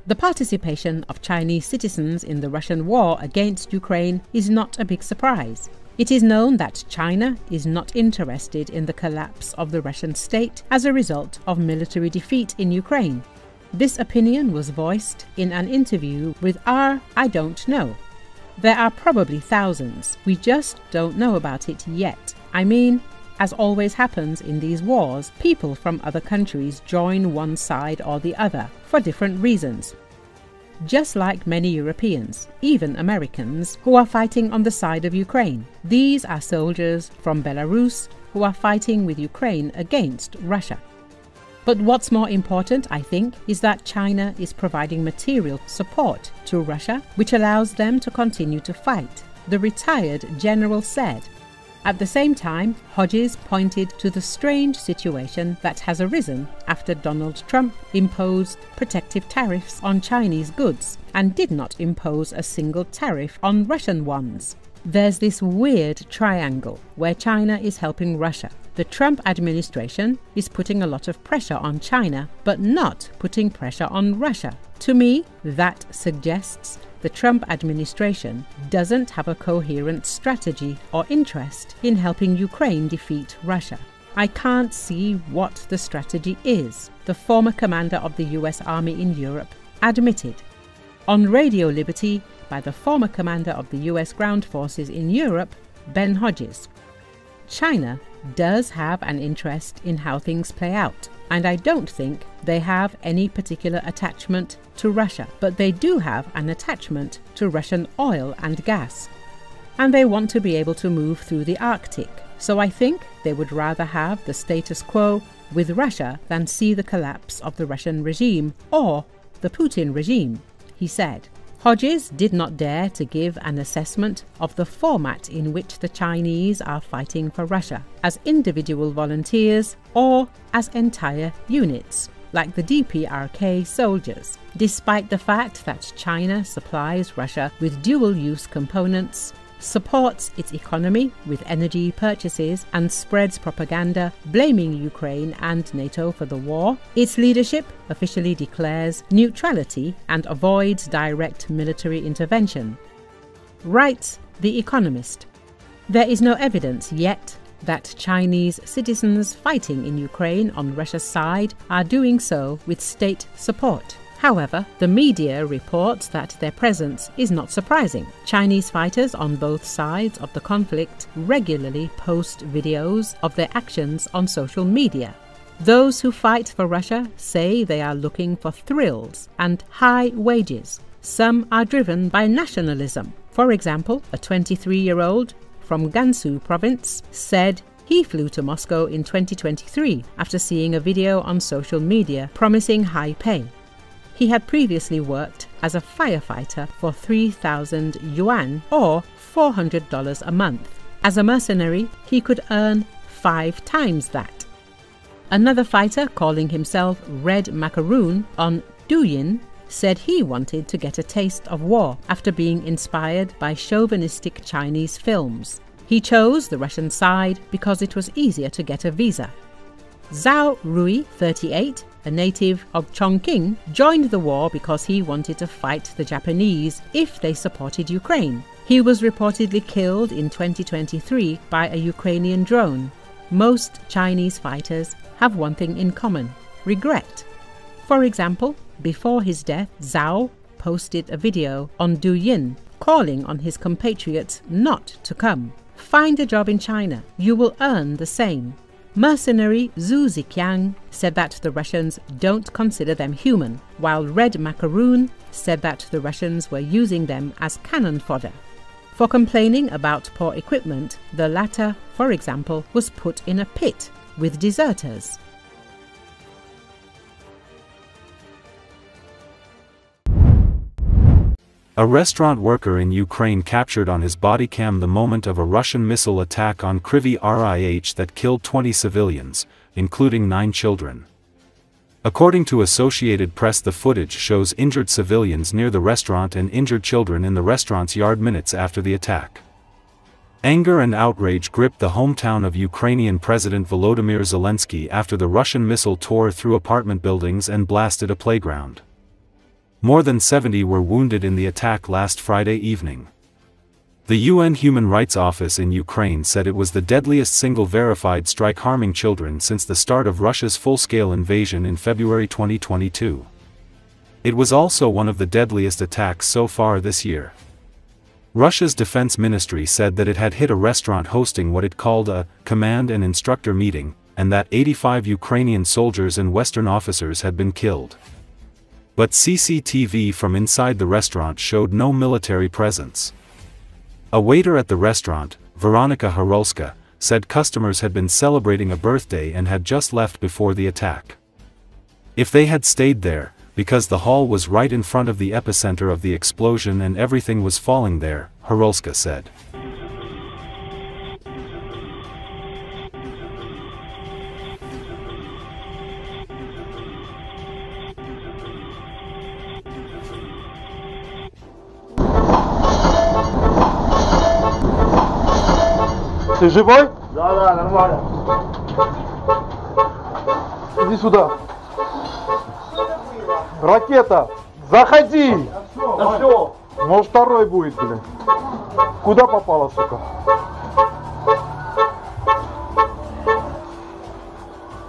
The participation of Chinese citizens in the Russian war against Ukraine is not a big surprise. It is known that China is not interested in the collapse of the Russian state as a result of military defeat in Ukraine. This opinion was voiced in an interview with I Don't Know. There are probably thousands, we just don't know about it yet. I mean, as always happens in these wars, people from other countries join one side or the other for different reasons. Just like many Europeans, even Americans, who are fighting on the side of Ukraine. These are soldiers from Belarus who are fighting with Ukraine against Russia. But what's more important, I think, is that China is providing material support to Russia, which allows them to continue to fight, the retired general said. At the same time, Hodges pointed to the strange situation that has arisen after Donald Trump imposed protective tariffs on Chinese goods and did not impose a single tariff on Russian ones. There's this weird triangle where China is helping Russia. The Trump administration is putting a lot of pressure on China, but not putting pressure on Russia. To me, that suggests the Trump administration doesn't have a coherent strategy or interest in helping Ukraine defeat Russia. I can't see what the strategy is, the former commander of the US Army in Europe admitted. On Radio Liberty by the former commander of the US Ground Forces in Europe, Ben Hodges. China does have an interest in how things play out, and I don't think they have any particular attachment to Russia, but they do have an attachment to Russian oil and gas. And they want to be able to move through the Arctic, so I think they would rather have the status quo with Russia than see the collapse of the Russian regime or the Putin regime, he said. Hodges did not dare to give an assessment of the format in which the Chinese are fighting for Russia, as individual volunteers or as entire units, like the DPRK soldiers, despite the fact that China supplies Russia with dual-use components, supports its economy with energy purchases and spreads propaganda blaming Ukraine and NATO for the war. Its leadership officially declares neutrality and avoids direct military intervention. Writes The Economist. There is no evidence yet that Chinese citizens fighting in Ukraine on Russia's side are doing so with state support. However, the media reports that their presence is not surprising. Chinese fighters on both sides of the conflict regularly post videos of their actions on social media. Those who fight for Russia say they are looking for thrills and high wages. Some are driven by nationalism. For example, a 23-year-old from Gansu province said he flew to Moscow in 2023 after seeing a video on social media promising high pay. He had previously worked as a firefighter for 3,000 yuan or $400 a month. As a mercenary, he could earn 5 times that. Another fighter, calling himself Red Macaroon on Douyin, said he wanted to get a taste of war after being inspired by chauvinistic Chinese films. He chose the Russian side because it was easier to get a visa. Zhao Rui, 38, a native of Chongqing, joined the war because he wanted to fight the Japanese if they supported Ukraine. He was reportedly killed in 2023 by a Ukrainian drone. Most Chinese fighters have one thing in common: regret. For example, before his death, Zhao posted a video on Douyin calling on his compatriots not to come. Find a job in China, you will earn the same. Mercenary Zhu Ziqiang said that the Russians don't consider them human, while Red Macaroon said that the Russians were using them as cannon fodder. For complaining about poor equipment, the latter, for example, was put in a pit with deserters. A restaurant worker in Ukraine captured on his body cam the moment of a Russian missile attack on Kryvyi Rih that killed 20 civilians, including 9 children. According to Associated Press, the footage shows injured civilians near the restaurant and injured children in the restaurant's yard minutes after the attack. Anger and outrage gripped the hometown of Ukrainian President Volodymyr Zelensky after the Russian missile tore through apartment buildings and blasted a playground. More than 70 were wounded in the attack last Friday evening. The UN Human Rights Office in Ukraine said it was the deadliest single verified strike harming children since the start of Russia's full-scale invasion in February 2022. It was also one of the deadliest attacks so far this year. Russia's defense ministry said that it had hit a restaurant hosting what it called a command and instructor meeting, and that 85 Ukrainian soldiers and Western officers had been killed. But CCTV from inside the restaurant showed no military presence. A waiter at the restaurant, Veronika Harolska, said customers had been celebrating a birthday and had just left before the attack. If they had stayed there, because the hall was right in front of the epicenter of the explosion and everything was falling there, Harolska said. Ты живой? Да, нормально. Иди сюда. Ракета, заходи! Да все. Может второй будет, блин. Куда попала, сука?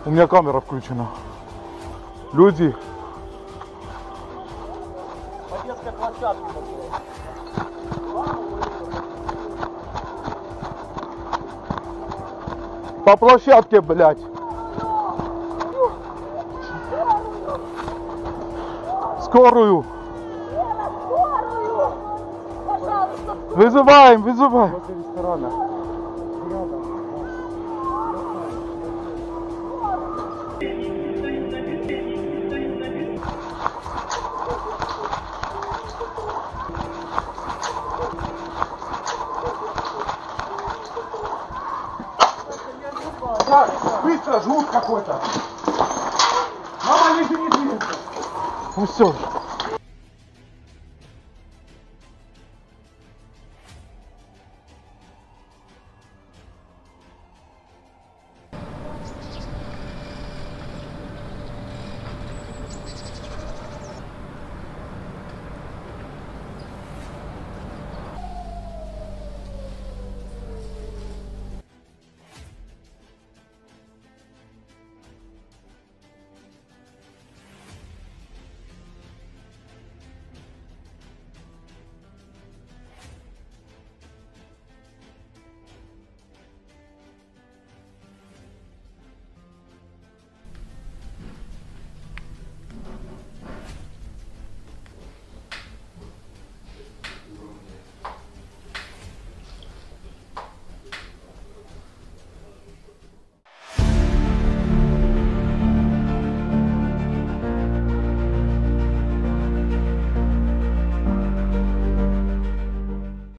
У меня камера включена. Люди. По детской площадке. По площадке, блядь. Скорую. Вызываем, вызываем. Так, быстро, жгут какой-то. Мама, не двигайся. Ну все.